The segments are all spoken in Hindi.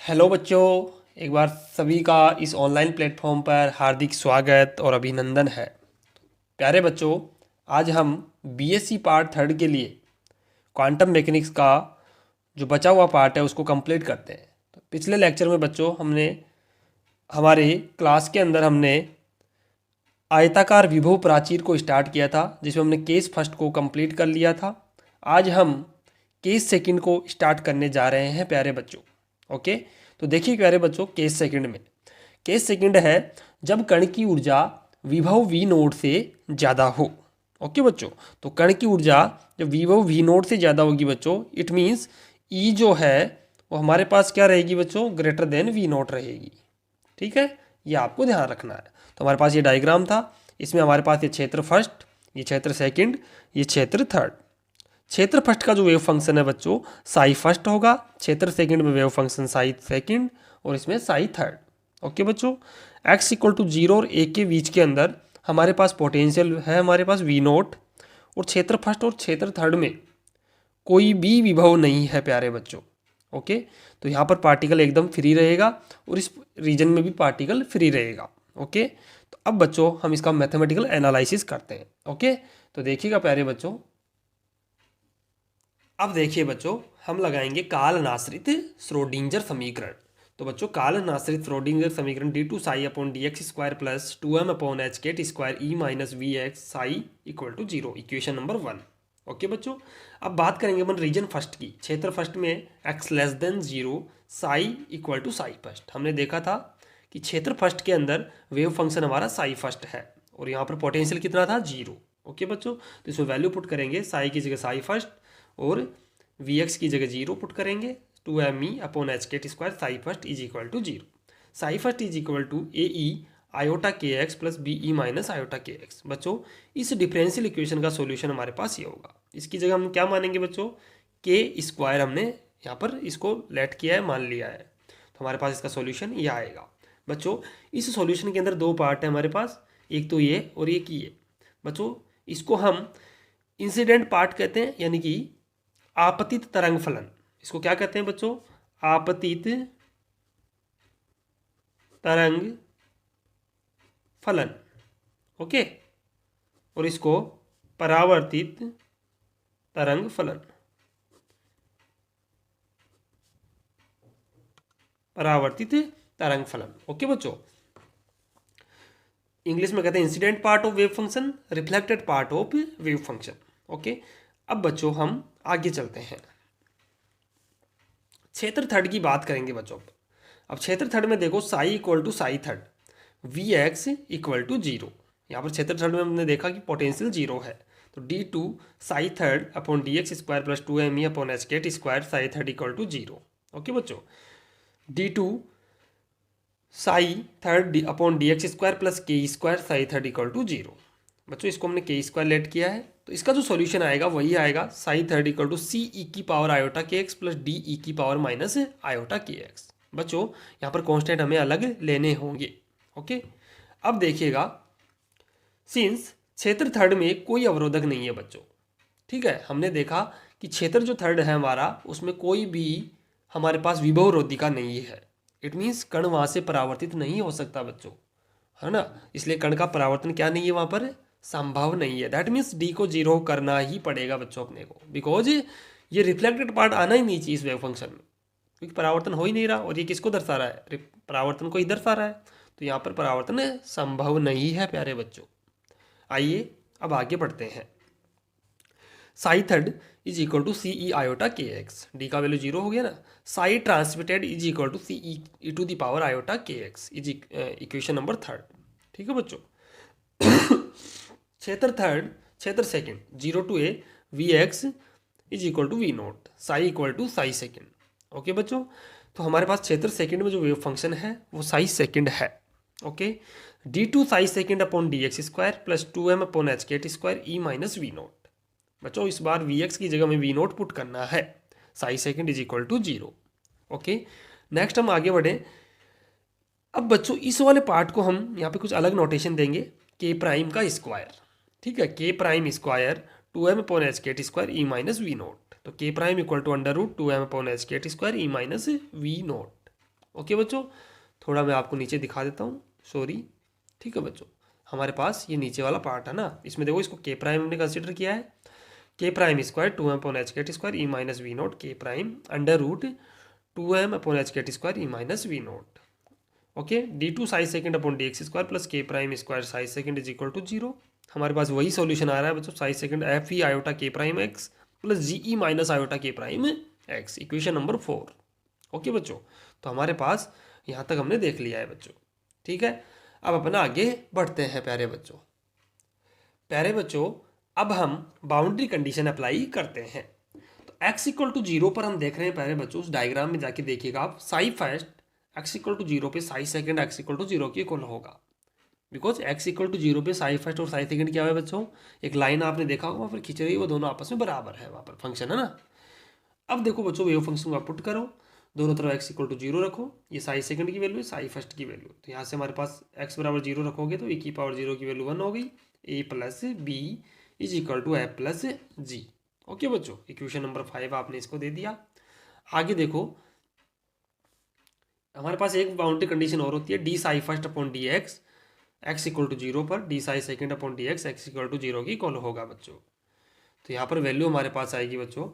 हेलो बच्चों, एक बार सभी का इस ऑनलाइन प्लेटफॉर्म पर हार्दिक स्वागत और अभिनंदन है। प्यारे बच्चों, आज हम बीएससी पार्ट थर्ड के लिए क्वांटम मैकेनिक्स का जो बचा हुआ पार्ट है उसको कंप्लीट करते हैं। तो पिछले लेक्चर में बच्चों हमने हमारे क्लास के अंदर हमने आयताकार विभव प्राचीर को स्टार्ट किया था, जिसमें हमने केस फर्स्ट को कंप्लीट कर लिया था। आज हम केस सेकंड को स्टार्ट करने जा रहे हैं प्यारे बच्चों। ओके, तो देखिए प्यारे बच्चों, केस सेकंड में केस सेकंड है जब कण की ऊर्जा विभव वी नोट से ज़्यादा हो। ओके बच्चों, तो कण की ऊर्जा जब विभव वी नोट से ज़्यादा होगी बच्चों, इट मीन्स ई जो है वो हमारे पास क्या रहेगी बच्चों, ग्रेटर देन वी नोट रहेगी। ठीक है, ये आपको ध्यान रखना है। तो हमारे पास ये डायग्राम था, इसमें हमारे पास ये क्षेत्र फर्स्ट, ये क्षेत्र सेकंड, ये क्षेत्र थर्ड। क्षेत्र फर्स्ट का जो वेव फंक्शन है बच्चों, साई फर्स्ट होगा। क्षेत्र सेकंड में वेव फंक्शन साई सेकंड, और इसमें साई थर्ड। ओके बच्चों, x इक्वल टू 0 और 1 के बीच के अंदर हमारे पास पोटेंशियल है, हमारे पास वी नोट। और क्षेत्र फर्स्ट और क्षेत्र थर्ड में कोई भी विभव नहीं है प्यारे बच्चों। ओके, तो यहाँ पर पार्टिकल एकदम फ्री रहेगा और इस रीजन में भी पार्टिकल फ्री रहेगा। ओके, तो अब बच्चों हम इसका मैथमेटिकल एनालिसिस करते हैं। ओके, तो देखिएगा प्यारे बच्चों, अब देखिए बच्चों, हम लगाएंगे कालनाश्रित श्रोडिंगर समीकरण। तो बच्चों, कालनाश्रित श्रोडिंगर समीकरण d two psi upon d x square plus 2m upon h cut square e minus V x psi equal to 0, equation number 1। Okay बच्चों, अब बात करेंगे अपन रीजन फर्स्ट की। क्षेत्र फर्स्ट में x less than 0, psi equal to psi first. हमने देखा था कि क्षेत्र फर्स्ट के अंदर वेव फंक्शन हमारा साई फर्स्ट है और यहाँ पर पोटेंशियल कितना था, 0। ओके बच्चों, तो इसमें वैल्यू पुट करेंगे, साई की जगह साई फर्स्ट और वी एक्स की जगह 0 पुट करेंगे। 2m upon h cut square psi first is equal to 0। Psi first is equal to a e iota k x plus b e minus iota k x. बच्चों, इस डिफरेंशियल इक्वेशन का सॉल्यूशन हमारे पास ये होगा। इसकी जगह हम क्या मानेंगे बच्चों, के स्क्वायर हमने यहाँ पर इसको लेट किया है, मान लिया है, तो हमारे पास इसका सॉल्यूशन ये आएगा। बच्चों, इस सॉल्यूशन के अंदर दो पार्ट है हमारे पास, एक तो ये और एक ये। बच्चों, इसको हम इंसिडेंट पार्ट कहते हैं, यानी कि आपतित तरंग फलन। इसको क्या कहते हैं बच्चों, आपतित तरंग फलन। ओके, और इसको परावर्तित तरंग फलन, परावर्तित तरंग फलन। ओके बच्चों, इंग्लिश में कहते हैं incident part of wave function, reflected part of wave function. Okay, अब बच्चों हम आगे चलते हैं, क्षेत्र थर्ड की बात करेंगे बच्चों। अब क्षेत्र थर्ड में देखो, psi equal to psi third, V x equal to 0। यहाँ पर क्षेत्र थर्ड में हमने देखा कि पोटेंशियल 0 है, तो d two psi third upon d x square plus 2m upon h cut square psi third equal to 0। Okay बच्चों, d two psi third upon d x square plus k square psi third equal to 0। बच्चों, इसको हमने के स्क्वायर लेट किया है, तो इसका जो सॉल्यूशन आएगा वही आएगा, Sai third equal to c ई की power iota k x plus D E की power minus iota k x. बच्चों, यहाँ पर कॉन्स्टेंट हमें अलग लेने होंगे। ओके, अब देखिएगा, सिंस क्षेत्र थर्ड में कोई अवरोधक नहीं है बच्चों, ठीक है, हमने देखा कि क्षेत्र जो थर्ड है हमारा, उसमें कोई भी हमारे पास विभव रोधिका नहीं है। इट मीन्स कण वहाँ से परावर्तित नहीं हो सकता बच्चों, है ना, इसलिए कण का परावर्तन क्या नहीं है, वहाँ पर संभव नहीं है। दैट मीन्स डी को 0 करना ही पड़ेगा बच्चों अपने को, बिकॉज ये रिफ्लेक्टेड पार्ट आना ही नहीं चाहिए इस वेव फंक्शन में, क्योंकि परावर्तन हो ही नहीं रहा। और ये किसको दर्शा रहा है, परावर्तन को ही दर्शा रहा है, तो यहाँ पर परावर्तन संभव नहीं है प्यारे बच्चों। आइए अब आगे बढ़ते हैं। Psi third is equal to c e iota k x, d का वैल्यू 0 हो गया ना। Psi transmitted is equal to c e to the power iota k x is equation number third. ठीक है बच्चों, क्षेत्र थर्ड, क्षेत्र second, 0 to a v x is equal to v naught, psi equal to psi second. Okay बच्चों, तो हमारे पास क्षेत्र सेकंड में जो वेव फंक्शन है वो साई सेकंड है। Okay, d two psi second upon d x square plus 2m upon h cut square e minus we naught. बच्चों, इस बार वी एक्स की जगह में वी नोट पुट करना है, psi second is equal to 0। Okay, next हम आगे बढ़ें। अब बच्चों, इस वाले पार्ट को हम यहाँ पे कुछ अलग नोटेशन देंगे, के प्राइम का स्क्वायर। ठीक है, k prime square 2m upon h cut square e minus we naught, तो k prime equal to under root 2m upon h cut square e minus we naught. Okay बच्चों, थोड़ा मैं आपको नीचे दिखा देता हूँ, सॉरी। ठीक है बच्चों, हमारे पास ये नीचे वाला पार्ट है ना, इसमें देखो इसको के प्राइम हमने कंसिडर किया है, k prime square 2m upon h k t square e minus we naught k prime under root 2m upon h k t square e minus we naught. Okay, d2 psi second upon d x square plus k prime square psi second is equal to 0। हमारे पास वही सॉल्यूशन आ रहा है बच्चों, psi second f e iota k prime x plus g e minus iota k prime x, equation number 4। Okay बच्चों, तो हमारे पास यहाँ तक हमने देख लिया है बच्चों। ठीक है, अब अपना आगे बढ़ते हैं प्यारे बच्चों। प्यारे बच्चों, अब हम बाउंड्री कंडीशन अप्लाई करते हैं। तो x इक्वल टू 0 पर हम देख रहे हैं प्यारे बच्चों, उस डायग्राम में जाके देखिएगा आप, psi first x equal to 0 पे psi second x equal to 0 के इक्वल होगा, बिकॉज x इक्वल टू 0 पे साई फर्स्ट और साई सेकंड क्या है बच्चों, एक लाइन आपने देखा होगा फिर खींच रही है, वो दोनों आपस में बराबर है, वहाँ पर फंक्शन है ना। अब देखो बच्चों, वेव फंक्शन को आप पुट करो, दोनों तरफ x इक्वल टू 0 रखो, ये साई सेकंड की वैल्यू है, साई फर्स्ट की वैल्यू, तो यहाँ से हमारे पास x बराबर 0 रखोगे तो e की पावर 0 की वैल्यू 1 हो गई, a plus b is equal to f plus g. Okay बच्चों, इक्वेशन नंबर 5 आपने इसको दे दिया। आगे देखो, हमारे पास एक बाउंड्री कंडीशन और होती है, d psi first upon d x x equal to 0 पर d psi second upon d x x equal to 0 की इक्वल होगा बच्चों। तो यहाँ पर वैल्यू हमारे पास आएगी बच्चों,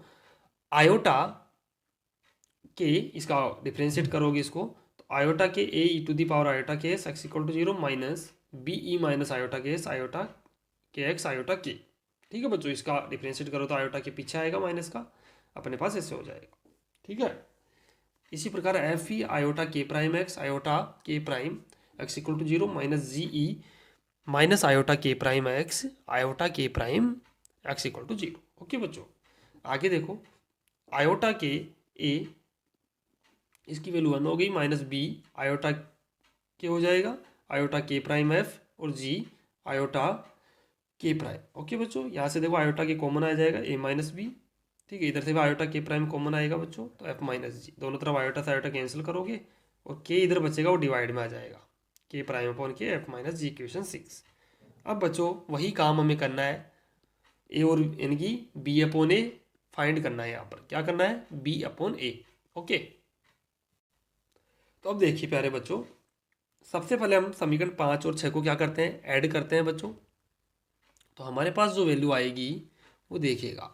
आयोटा के, इसका डिफ्रेंशिएट करोगे इसको, तो iota k a e to the power iota k s x equal to 0 minus b e minus iota k s iota k x iota k. ठीक है बच्चों, इसका डिफ्रेंशिएट करो तो आयोटा के पीछे आएगा माइनस का, अपने पास ऐसे हो जाएगा। ठीक है, इसी प्रकार f e iota k prime x iota k prime x equal to 0 minus g e minus iota k prime x iota k prime x equal to 0। Okay बच्चों, आगे देखो, आयोटा के ए, इसकी वैल्यू 1 हो गई, माइनस बी आयोटा के हो जाएगा, आयोटा के प्राइम एफ और जी आयोटा के प्राइम। ओके बच्चों, यहाँ से देखो आयोटा के कॉमन आ जाएगा ए माइनस बी। ठीक है, इधर से भी आयोटा के प्राइम कॉमन आएगा बच्चों, तो एफ माइनस जी, दोनों तरफ आयोटा से आयोटा कैंसिल करोगे और के इधर बचेगा, वो डिवाइड में आ जाएगा, के प्राइम अपॉन के एफ माइनस जी, इक्वेशन 6। अब बच्चों वही काम हमें करना है, ए और यानी कि बी अपॉन ए फाइंड करना है, यहाँ पर क्या करना है, बी अपॉन ए। ओके, तो अब देखिए प्यारे बच्चों, सबसे पहले हम समीकरण 5 और 6 को क्या करते हैं, ऐड करते हैं बच्चों। तो हमारे पास जो वैल्यू आएगी वो देखिएगा,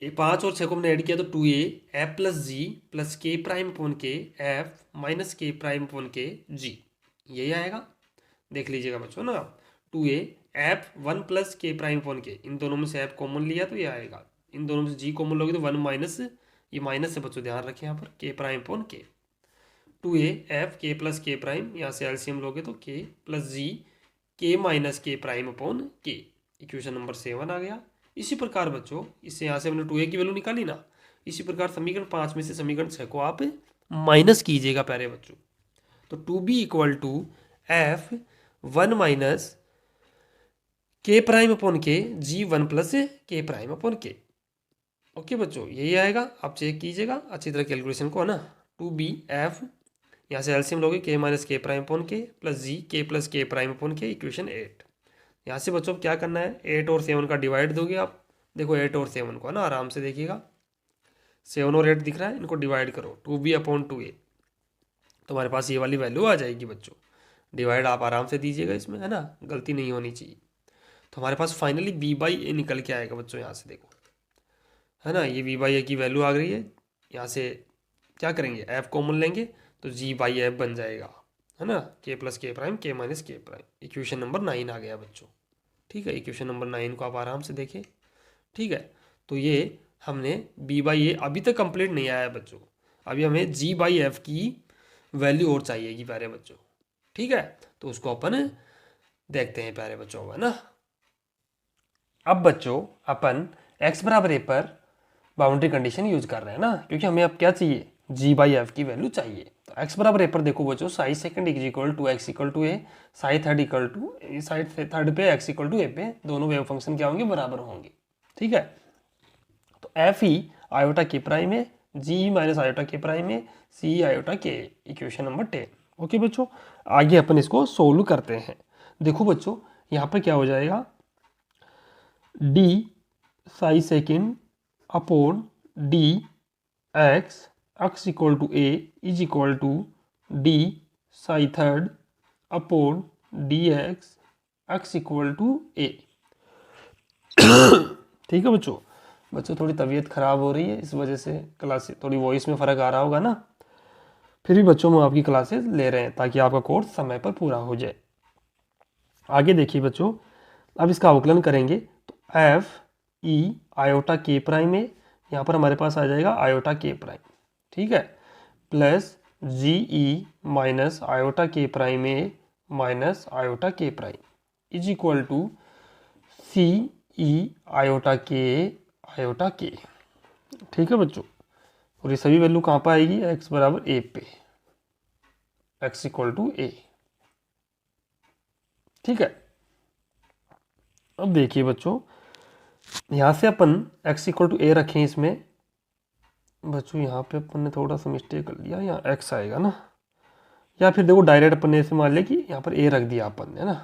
ये 5 और 6 को हमने ऐड किया तो 2a एफ प्लस जी प्लस के प्राइम अपॉन के F minus k prime upon k जी, यही आएगा। देख लीजिएगा बच्चों ना, 2a F 1 plus k prime upon के, इन दोनों में से एफ कॉमन लिया तो ये आएगा, इन दोनों में से जी कॉमन लोगे तो 1 माइनस, ये माइनस से बच्चों ध्यान रखें यहाँ पर, के प्राइम अपॉन के, 2a F k plus k prime, यहाँ से एलसीएम लोगे तो के प्लस जी के माइनस के प्राइम अपॉन के, इक्वेशन नंबर 7 आ गया। इसी प्रकार बच्चों, इससे यहाँ से हमने 2a की वैल्यू निकाली ना, इसी प्रकार समीकरण 5 में से समीकरण 6 को आप माइनस कीजिएगा प्यारे बच्चों। तो 2b equal to f 1 minus k prime upon k g 1 plus k prime upon k. Okay बच्चों, यही आएगा, आप चेक कीजिएगा अच्छी तरह कैलकुलेशन को, है ना। 2b एफ, यहाँ से एलसीएम लोगे के minus k prime upon k plus जी के प्लस के प्राइम अपॉन के, इक्वेशन 8। यहाँ से बच्चों क्या करना है, 8 और 7 का डिवाइड दोगे आप, देखो 8 और 7 को, है ना, आराम से देखिएगा, 7 और 8 दिख रहा है, इनको डिवाइड करो, 2b अपॉन 2a, तो हमारे पास ये वाली वैल्यू आ जाएगी बच्चों। डिवाइड आप आराम से दीजिएगा इसमें, है ना, गलती नहीं होनी चाहिए। तो हमारे पास फाइनली b बाई ए निकल के आएगा बच्चों, यहाँ से देखो, है ना, ये b बाई ए की वैल्यू आ गई है। यहाँ से क्या करेंगे, f कॉमन लेंगे तो g बाई एफ बन जाएगा, है ना, के प्लस के प्राइम के minus k prime, equation number 9 आ गया बच्चों। ठीक है, इक्वेशन नंबर 9 को आप आराम से देखें। ठीक है, तो ये हमने b बाई ए, अभी तक कंप्लीट नहीं आया है बच्चों, अभी हमें g बाई एफ की वैल्यू और चाहिएगी प्यारे बच्चों। ठीक है, तो उसको अपन देखते हैं प्यारे बच्चों, है ना। अब बच्चों अपन x बराबर ए पर बाउंड्री कंडीशन यूज कर रहे हैं ना, क्योंकि हमें अब क्या चाहिए, g बाई एफ की वैल्यू चाहिए। तो x बराबर ए पर देखो बच्चों, psi second equal to x equal to a, psi third equal to, psi third पे x इक्वल टू ए पे, दोनों वेव फंक्शन क्या होंगे, बराबर होंगे। ठीक है, तो f e iota k prime है, जी माइनस आयोटा के प्राइम है, सी आयोटा के, इक्वेशन नंबर 10। ओके बच्चों, आगे अपन इसको सोल्व करते हैं। देखो बच्चों, यहाँ पर क्या हो जाएगा, d psi second upon d x x equal to a is equal to d psi third upon d x x equal to a. ठीक है बच्चों, थोड़ी तबीयत ख़राब हो रही है, इस वजह से क्लास थोड़ी वॉइस में फ़र्क आ रहा होगा ना। फिर भी बच्चों हम आपकी क्लासेस ले रहे हैं ताकि आपका कोर्स समय पर पूरा हो जाए। आगे देखिए बच्चों, अब इसका अवकलन करेंगे तो f e iota k prime है, यहाँ पर हमारे पास आ जाएगा आयोटा के प्राइम, ठीक है, plus g e minus iota k prime a minus iota k prime is equal to c e iota k. ठीक है बच्चों, और ये सभी वैल्यू कहाँ पर आएगी, x बराबर a पे, x इक्वल टू ए। ठीक है, अब देखिए बच्चों, यहाँ से अपन x इक्वल टू ए रखें इसमें। बच्चों यहाँ पे अपन ने थोड़ा सा मिस्टेक कर लिया, यहाँ x आएगा ना, या फिर देखो डायरेक्ट अपन ने ऐसे मान लिया कि यहाँ पर a रख दिया अपन ने ना,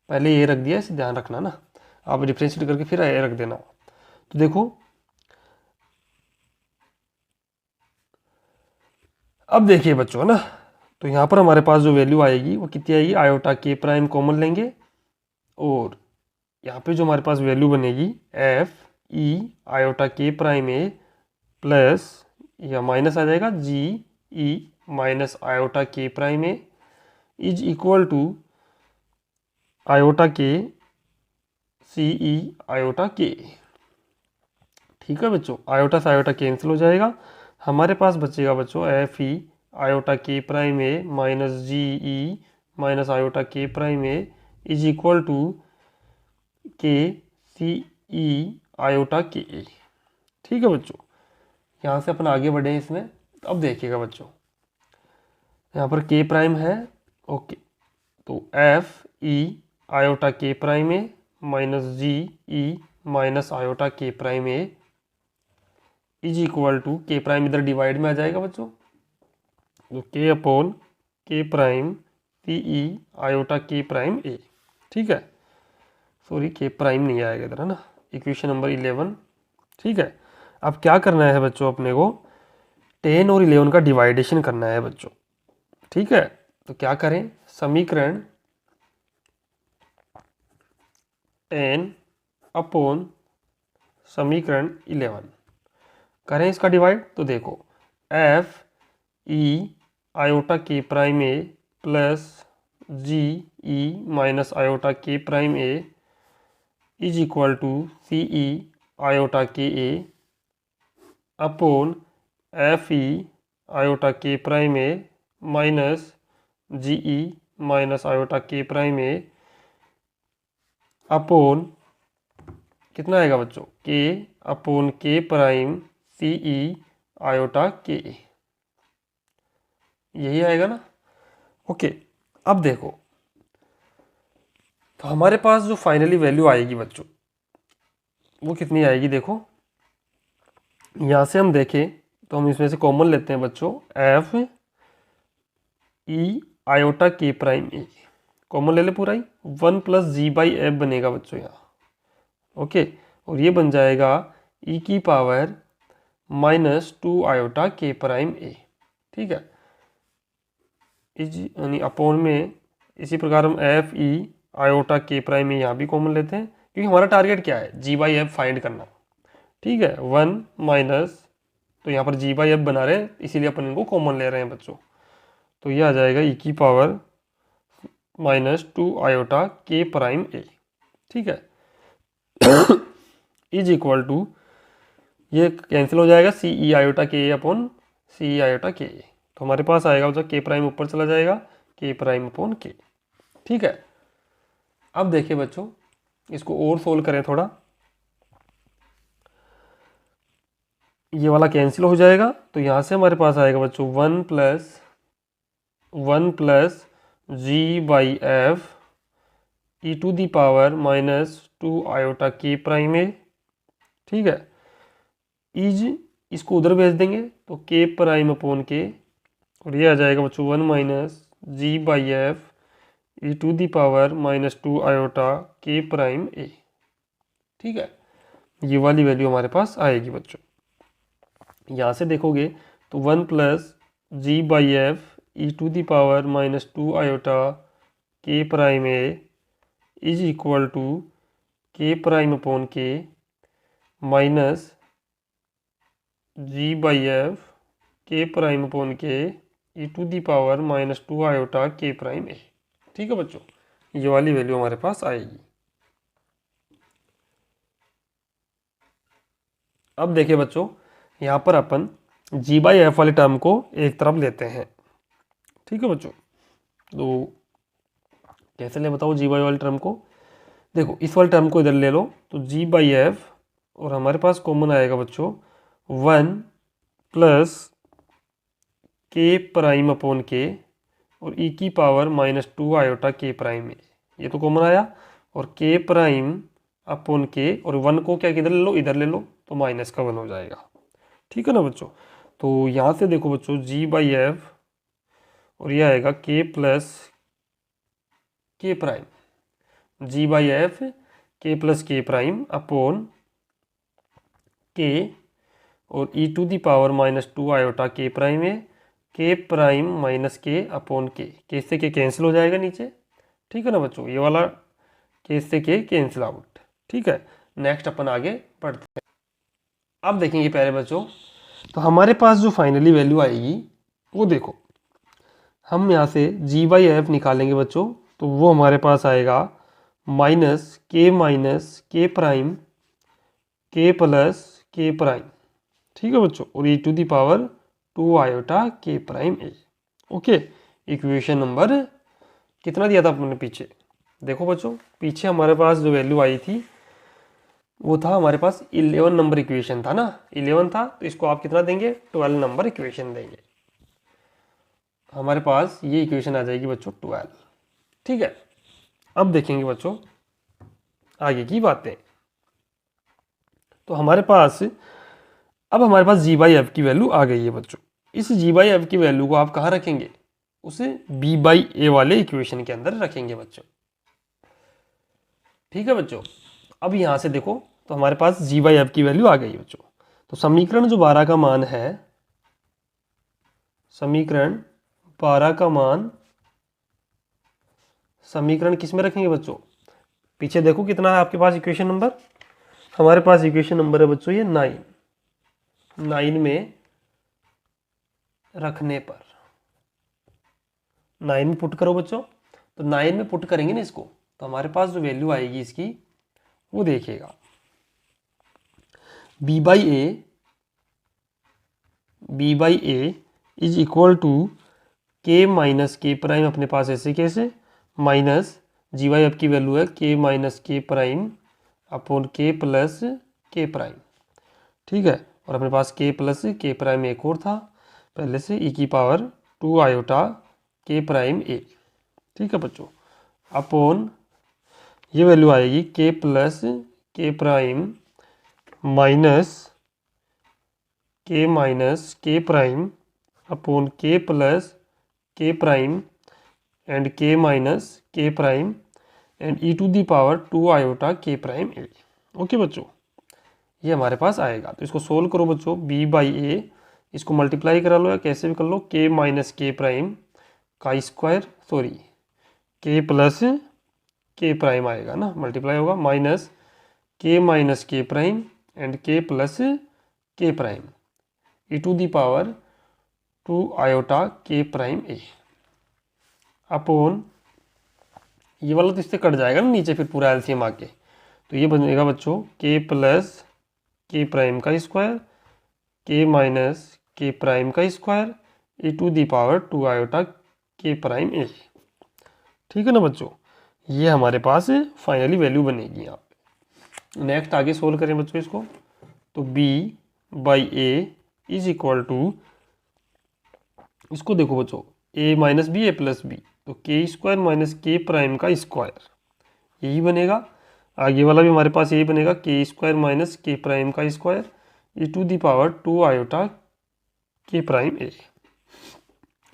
पहले a रख दिया, इसे ध्यान रखना ना, आप डिफ्रेंशिएट करके फिर a रख देना। तो देखो अब देखिए बच्चों ना, तो यहाँ पर हमारे पास जो वैल्यू आएगी वो कितनी आएगी, आयोटा के प्राइम कॉमन लेंगे और यहाँ पे जो हमारे पास वैल्यू बनेगी f e iota k prime a plus या माइनस आ जाएगा g e minus iota k prime a is equal to iota k c e iota k. ठीक है बच्चों, आयोटा से आयोटा कैंसिल हो जाएगा, हमारे पास बचेगा बच्चों f e iota k prime a minus g e minus iota k prime a is equal to k c e iota k ए। ठीक है बच्चों, यहाँ से अपन आगे बढ़े इसमें। तो अब देखिएगा बच्चों, यहाँ पर के प्राइम है, ओके, तो f e iota k prime a minus g e minus iota k prime a is equal to k prime इधर डिवाइड में आ जाएगा बच्चों, तो k upon k prime c e iota k prime a. ठीक है, सॉरी के प्राइम नहीं आएगा इधर, है ना, इक्वेशन नंबर 11। ठीक है, अब क्या करना है बच्चों, अपने को 10 और 11 का डिवाइडेशन करना है बच्चों। ठीक है, तो क्या करें, समीकरण 10 अपॉन समीकरण 11 करें इसका डिवाइड। तो देखो f e iota k prime a plus g e minus iota k prime a is equal to c e iota k a upon f e iota k prime a minus g e minus iota k prime a upon कितना आएगा बच्चों, के upon k prime c e iota k ए, यही आएगा ना। ओके, अब देखो, तो हमारे पास जो फाइनली वैल्यू आएगी बच्चों वो कितनी आएगी, देखो यहाँ से हम देखें तो हम इसमें से कॉमन लेते हैं बच्चों, f e iota k prime ए कॉमन ले ले पूरा ही, 1 प्लस जी बाई एफ बनेगा बच्चों यहाँ। ओके, और ये बन जाएगा ई की power minus 2 iota k prime a. ठीक है, इज यानी अपॉन में इसी प्रकार हम F e iota k prime ए यहाँ भी कॉमन लेते हैं, क्योंकि हमारा टारगेट क्या है, जी बाई एफ फाइंड करना। ठीक है, 1 माइनस, तो यहाँ पर जी बाई एफ बना रहे हैं इसीलिए अपन इनको कॉमन ले रहे हैं बच्चों, तो ये आ जाएगा ई की power minus 2 iota k prime a. ठीक है, इज इक्वल टू, ये कैंसिल हो जाएगा, सी e iota k a upon C e iota k ए, तो हमारे पास आएगा बच्चा के प्राइम ऊपर चला जाएगा, के प्राइम अपॉन के। ठीक है, अब देखिए बच्चों, इसको और सोल्व करें थोड़ा, ये वाला कैंसिल हो जाएगा, तो यहाँ से हमारे पास आएगा बच्चों 1 plus g by f e to the power minus 2 iota k prime a. ठीक है, इज इसको उधर भेज देंगे तो के प्राइम अपॉन के, और ये आ जाएगा बच्चों 1 minus g by f e to the power minus 2 iota k prime a. ठीक है, ये वाली वैल्यू हमारे पास आएगी बच्चों। यहाँ से देखोगे तो 1 plus g by f e to the power minus 2 iota k prime a is equal to k prime upon k minus g by f k prime upon k e to the power minus 2 iota k prime a. ठीक है बच्चों, ये वाली वैल्यू हमारे पास आएगी। अब देखिए बच्चों, यहाँ पर अपन जी बाई एफ वाले टर्म को एक तरफ लेते हैं। ठीक है बच्चों, तो कैसे ले बताओ जी बाई वाले टर्म को। देखो इस वाले टर्म को इधर ले लो तो जी बाई एफ, और हमारे पास कॉमन आएगा बच्चों 1 plus k prime upon k और ई की power minus 2 iota k prime में, ये तो कॉमन आया। और के प्राइम अपॉन के, और 1 को क्या किधर ले लो, इधर ले लो, तो माइनस का 1 हो जाएगा। ठीक है ना बच्चों। तो यहाँ से देखो बच्चों जी बाई एफ, और यह आएगा k plus k prime, g by f k plus k prime upon k और e to the power minus 2 iota k prime है, के प्राइम माइनस के अपॉन के से के कैंसिल हो जाएगा नीचे। ठीक है ना बच्चों, ये वाला के से के कैंसिल आउट। ठीक है, नेक्स्ट अपन आगे बढ़ते हैं। अब देखेंगे प्यारे बच्चों, तो हमारे पास जो फाइनली वैल्यू आएगी वो देखो, हम यहाँ से जी बाई एफ निकालेंगे बच्चों, तो वो हमारे पास आएगा माइनस के प्राइम के प्लस के प्राइम। ठीक है बच्चों, और e to the power 2 iota k prime a. Okay, equation number कितना दिया था अपने पीछे, देखो बच्चों पीछे हमारे पास जो वैल्यू आई थी वो था हमारे पास 11 नंबर इक्वेशन था ना, 11 था, तो इसको आप कितना देंगे, 12 नंबर इक्वेशन देंगे। हमारे पास ये इक्वेशन आ जाएगी बच्चों 12। ठीक है, अब देखेंगे बच्चों आगे की बातें। तो हमारे पास जी बाई एफ की वैल्यू आ गई है बच्चों। इस जी बाई एफ की वैल्यू को आप कहाँ रखेंगे, उसे बी बाई ए वाले इक्वेशन के अंदर रखेंगे बच्चों। ठीक है बच्चों, अब यहाँ से देखो तो हमारे पास जी बाई एफ की वैल्यू आ गई बच्चों। तो समीकरण जो 12 का मान है, समीकरण 12 का मान समीकरण किस में रखेंगे बच्चों, पीछे देखो कितना है आपके पास इक्वेशन नंबर, हमारे पास इक्वेशन नंबर है बच्चों ये 9 में रखने पर 9 में पुट करो बच्चों। तो 9 में पुट करेंगे ना इसको, तो हमारे पास जो वैल्यू आएगी इसकी वो देखिएगा, b by a is equal to k minus k prime, अपने पास ऐसे कैसे, माइनस जी वाई एफ की वैल्यू है k minus k prime upon k plus k prime. ठीक है, और अपने पास के प्लस के प्राइम एक और था पहले से, ई की power 2 iota k prime a. ठीक है बच्चों, अपॉन ये वैल्यू आएगी k plus k prime minus k prime upon k plus k prime and k minus k prime and e to the power 2 iota k prime a. Okay बच्चों, ये हमारे पास आएगा। तो इसको सोल्व करो बच्चों, बी बाई ए, इसको मल्टीप्लाई करा लो या कैसे भी कर लो, के माइनस के प्राइम का square, sorry k plus k prime आएगा ना, मल्टीप्लाई होगा, minus k prime and k plus k prime e to the power 2 iota k prime a upon, ये वाला तो इससे कट जाएगा ना नीचे फिर पूरा एलसीएम आके, तो ये बनेगा बच्चों के प्लस के प्राइम का स्क्वायर के माइनस के प्राइम का square e to the power 2 iota k prime a. ठीक है ना बच्चों, ये हमारे पास फाइनली वैल्यू बनेगी यहाँ पे। नेक्स्ट आगे सोल्व करें बच्चों इसको, तो b by a is equal to, इसको देखो बच्चों a minus b a plus b, तो k square minus k prime का स्क्वायर यही बनेगा। आगे वाला भी हमारे पास यही बनेगा, k square minus k prime का square e to the power 2 iota k prime a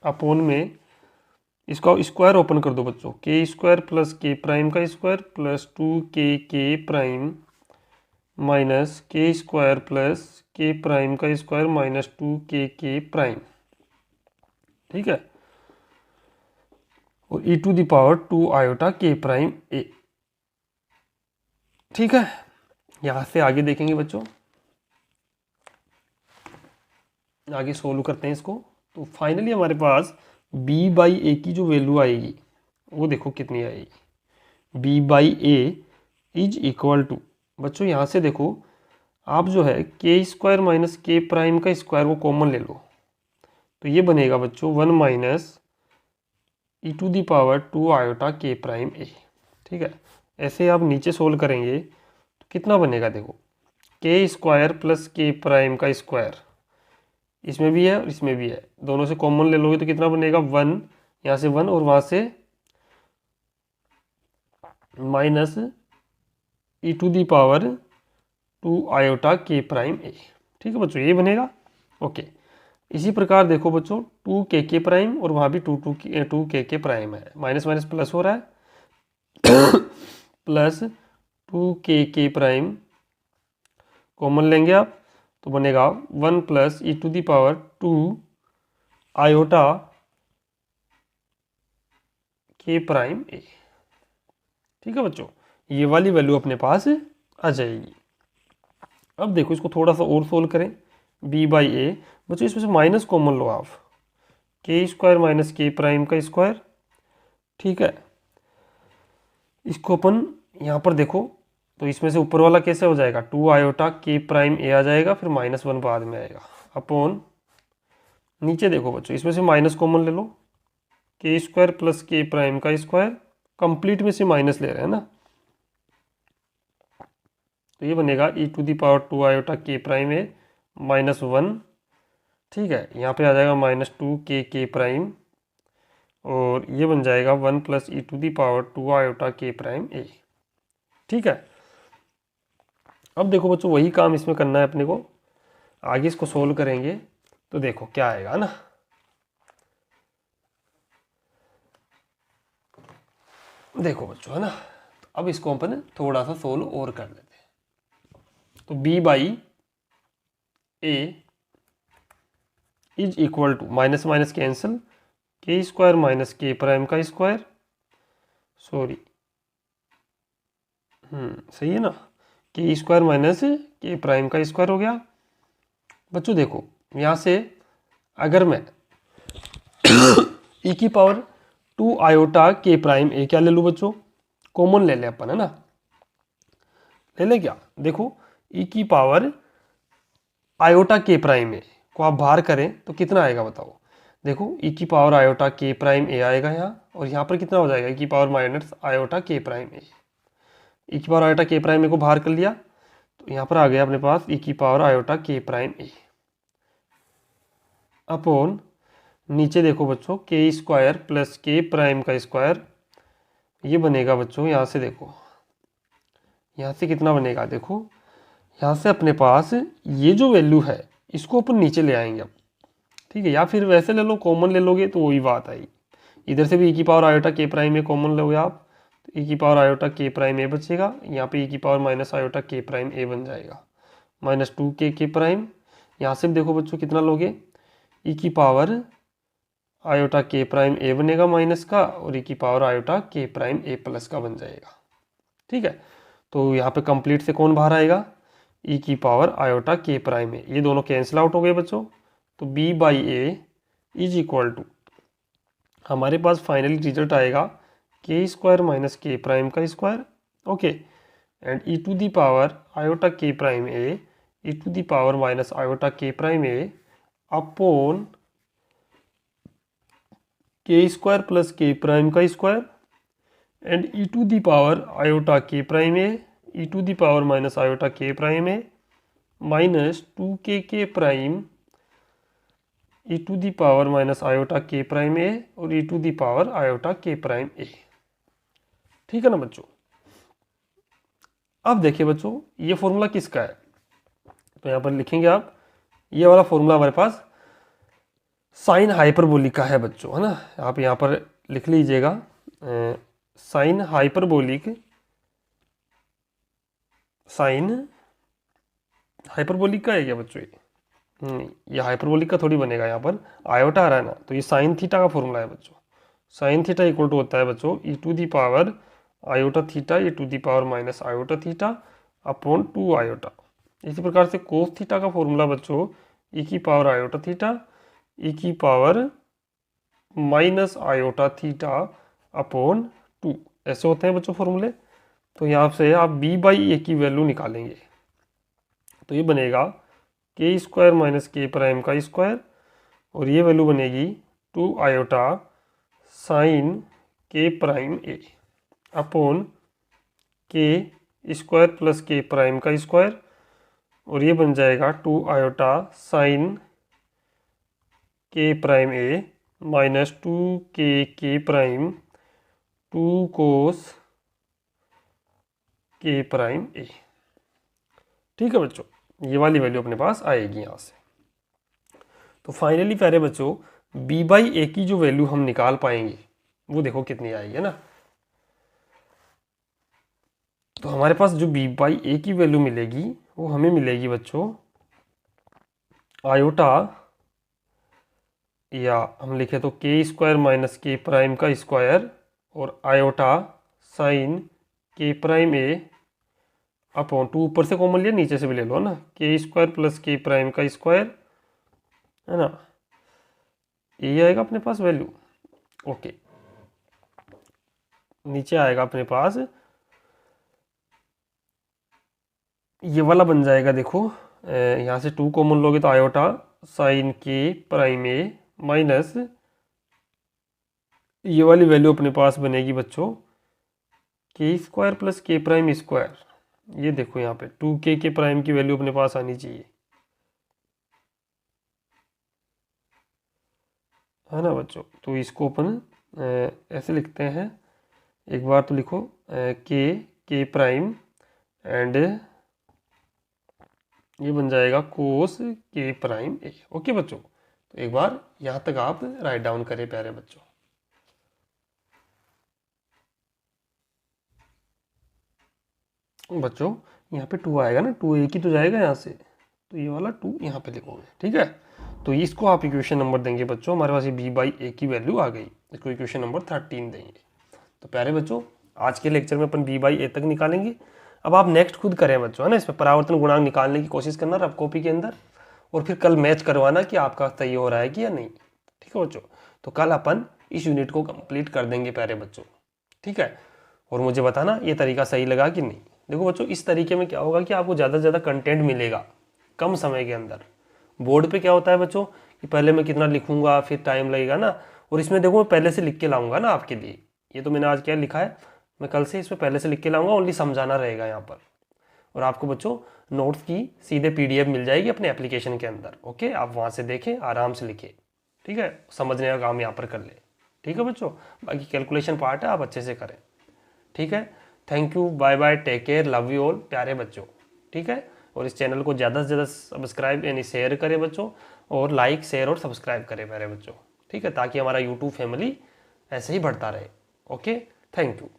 upon में, इसका स्क्वायर ओपन कर दो बच्चों, k square plus k prime का square plus 2 k prime minus k square plus k prime का स्क्वायर माइनस 2 के प्राइम। ठीक है, और e to the power 2 iota k prime a. ठीक है, यहाँ से आगे देखेंगे बच्चों, आगे सोल्व करते हैं इसको। तो फाइनली हमारे पास b बाई ए की जो वैल्यू आएगी वो देखो कितनी आएगी। b by a is equal to, बच्चों यहाँ से देखो आप जो है k square minus k prime का स्क्वायर वो कॉमन ले लो, तो ये बनेगा बच्चों 1 minus e to the power 2 iota k prime a. ठीक है, ऐसे आप नीचे सोल्व करेंगे तो कितना बनेगा, देखो के स्क्वायर प्लस के प्राइम का स्क्वायर, इसमें भी है और इसमें भी है, दोनों से कॉमन ले लोगे तो कितना बनेगा 1, यहाँ से 1 और वहाँ से minus e to the power 2 iota k prime a. ठीक है बच्चों, ये बनेगा। ओके, इसी प्रकार देखो बच्चों 2 के प्राइम और वहाँ भी 2 के प्राइम है, माइनस माइनस प्लस हो रहा है प्लस 2 के प्राइम कॉमन लेंगे आप तो बनेगा 1 plus e to the power 2 iota k prime a. ठीक है बच्चों, ये वाली वैल्यू अपने पास आ जाएगी। अब देखो इसको थोड़ा सा और सोल्व करें, b बाई ए, बच्चों इसमें से माइनस कॉमन लो आप, के स्क्वायर माइनस के प्राइम का स्क्वायर। ठीक है, इसको अपन यहाँ पर देखो तो इसमें से ऊपर वाला कैसे हो जाएगा 2 आयोटा के प्राइम ए आ जाएगा, फिर -1 बाद में आएगा अपॉन, नीचे देखो बच्चों इसमें से माइनस कॉमन ले लो, के स्क्वायर प्लस के प्राइम का स्क्वायर, कंप्लीट में से माइनस ले रहे हैं ना, तो ये बनेगा ई to the power 2 iota k prime ए -1। ठीक है, यहाँ पे आ जाएगा -2 के प्राइम और ये बन जाएगा 1 plus e to the power 2 iota k prime a. ठीक है, अब देखो बच्चों वही काम इसमें करना है अपने को, आगे इसको सोल्व करेंगे तो देखो क्या आएगा ना। देखो बच्चों है ना, तो अब इसको अपन थोड़ा सा सोल्व और कर लेते हैं। तो b by a is equal to, minus minus cancel, k square minus k prime का स्क्वायर, सॉरी सही है ना, k square minus k prime का स्क्वायर हो गया। बच्चों देखो यहाँ से अगर मैं ई की पावर 2 आयोटा के प्राइम ए क्या ले लूँ बच्चों, कॉमन ले ले अपन है ना, ले ले क्या, देखो ई की पावर आयोटा के प्राइम ए को आप बाहर करें तो कितना आएगा बताओ, देखो ई की पावर आयोटा के प्राइम ए आएगा यहाँ, और यहाँ पर कितना हो जाएगा ई की power minus iota k prime a. ई की पावर आयोटा के प्राइम ए को बाहर कर लिया तो यहाँ पर आ गया अपने पास ई की power iota k prime a upon, नीचे देखो बच्चों k square plus k prime का स्क्वायर, ये बनेगा बच्चों यहाँ से देखो, यहाँ से कितना बनेगा, देखो यहाँ से अपने पास ये जो वैल्यू है इसको अपन नीचे ले आएंगे अब। ठीक है, या फिर वैसे ले लो, कॉमन ले लोगे तो वही बात आई, इधर से भी ई की पावर आयोटा के प्राइम ए कॉमन लोगे आप तो ई की पावर आयोटा के प्राइम ए बचेगा, यहाँ पे ई की power minus iota k prime ए बन जाएगा, -2 के प्राइम, यहाँ से भी देखो बच्चों कितना लोगे, ई की पावर आयोटा के प्राइम ए बनेगा माइनस का, और ई की power iota k prime a plus का बन जाएगा। ठीक है, तो यहाँ पे कंप्लीट से कौन बाहर आएगा, ई की power iota k prime a, ये दोनों कैंसिल आउट हो गए बच्चों, तो b by a is equal to, हमारे पास फाइनली रिजल्ट आएगा k square minus k prime का square, okay, and e to the power iota k prime a, e to the power minus iota k prime a upon k square plus k prime का square, and e to the power iota k prime a, e to the power minus iota k prime a -2 k prime, e to the power minus iota k prime a और e to the power iota k prime a. ठीक है ना बच्चों, अब देखिए बच्चों ये फॉर्मूला किसका है, तो यहाँ पर लिखेंगे आप, ये वाला फॉर्मूला हमारे पास साइन हाइपरबोलिक का है बच्चों, है ना, आप यहाँ पर लिख लीजिएगा, साइन हाइपरबोलिक, साइन हाइपरबोलिक का है क्या बच्चों ये हाइपरबोलिक का थोड़ी बनेगा, यहाँ पर आयोटा आ रहा है ना, तो ये साइन थीटा का फॉर्मूला है बच्चों, साइन थीटा इक्वल टू होता है बच्चों e to the power iota theta e to the power minus iota theta upon 2 iota. इसी प्रकार से कोस थीटा का फॉर्मूला बच्चों ई की पावर आयोटा थीटा ई की power minus iota theta upon 2, ऐसे होते हैं बच्चों फॉर्मूले। तो यहाँ से आप b बाई ए की वैल्यू निकालेंगे तो ये बनेगा k square minus k prime का स्क्वायर और ये वैल्यू बनेगी 2 आयोटा साइन के prime a upon k square plus k prime का स्क्वायर और ये बन जाएगा 2 आयोटा साइन के prime a minus 2 k prime 2 कोस के प्राइम ए। ठीक है बच्चों, ये वाली वैल्यू अपने पास आएगी यहाँ से। तो फाइनली प्यारे बच्चों b बाई ए की जो वैल्यू हम निकाल पाएंगे वो देखो कितनी आएगी, है ना। तो हमारे पास जो b बाई ए की वैल्यू मिलेगी वो हमें मिलेगी बच्चों आयोटा, या हम लिखे तो k square minus k prime का स्क्वायर और आयोटा साइन के प्राइम ए अपॉन 2, ऊपर से कॉमन लिया नीचे से भी ले लो ना, k square plus k prime का स्क्वायर, है ना, ये आएगा अपने पास वैल्यू। ओके, नीचे आएगा अपने पास ये वाला बन जाएगा, देखो यहाँ से 2 कॉमन लोगे तो आयोटा साइन के प्राइम ए माइनस ये वाली वैल्यू अपने पास बनेगी बच्चों k square plus k prime square. ये देखो यहाँ पे 2 के प्राइम की वैल्यू अपने पास आनी चाहिए, है ना बच्चों। तो इसको अपन ऐसे लिखते हैं, एक बार तो लिखो के प्राइम एंड ये बन जाएगा कोस के प्राइम ए। ओके बच्चों, तो एक बार यहाँ तक आप राइट डाउन करें प्यारे बच्चों। बच्चों यहाँ पे 2 आएगा ना, 2 एक ही तो जाएगा यहाँ से, तो ये वाला 2 यहाँ पे लिखोगे, ठीक है। तो इसको आप इक्वेशन नंबर देंगे बच्चों, हमारे पास ये b बाई ए की वैल्यू आ गई, इसको इक्वेशन नंबर 13 देंगे। तो प्यारे बच्चों आज के लेक्चर में अपन b बाई ए तक निकालेंगे। अब आप नेक्स्ट खुद करें बच्चों, है ना, इसमें परावर्तन गुणांक निकालने की कोशिश करना रफ कॉपी के अंदर, और फिर कल मैच करवाना कि आपका सही हो रहा है कि या नहीं। ठीक है बच्चों, तो कल अपन इस यूनिट को कंप्लीट कर देंगे प्यारे बच्चों, ठीक है। और मुझे बताना ये तरीका सही लगा कि नहीं। देखो बच्चों इस तरीके में क्या होगा कि आपको ज़्यादा से ज़्यादा कंटेंट मिलेगा कम समय के अंदर। बोर्ड पे क्या होता है बच्चों कि पहले मैं कितना लिखूंगा, फिर टाइम लगेगा ना, और इसमें देखो मैं पहले से लिख के लाऊंगा ना आपके लिए। ये तो मैंने आज क्या लिखा है, मैं कल से इसमें पहले से लिख के लाऊंगा, ओनली समझाना रहेगा यहाँ पर। और आपको बच्चों नोट्स की सीधे PDF मिल जाएगी अपने एप्लीकेशन के अंदर। ओके, आप वहाँ से देखें, आराम से लिखें, ठीक है, समझने का काम यहाँ पर कर ले। ठीक है बच्चों, बाकी कैलकुलेशन पार्ट है, आप अच्छे से करें, ठीक है। Thank you, bye bye, take care, love you all प्यारे बच्चों, ठीक है। और इस चैनल को ज़्यादा से ज़्यादा सब्सक्राइब यानी शेयर करें बच्चों, और लाइक शेयर और सब्सक्राइब करें प्यारे बच्चों, ठीक है, ताकि हमारा यूट्यूब फैमिली ऐसे ही बढ़ता रहे। Okay, thank you.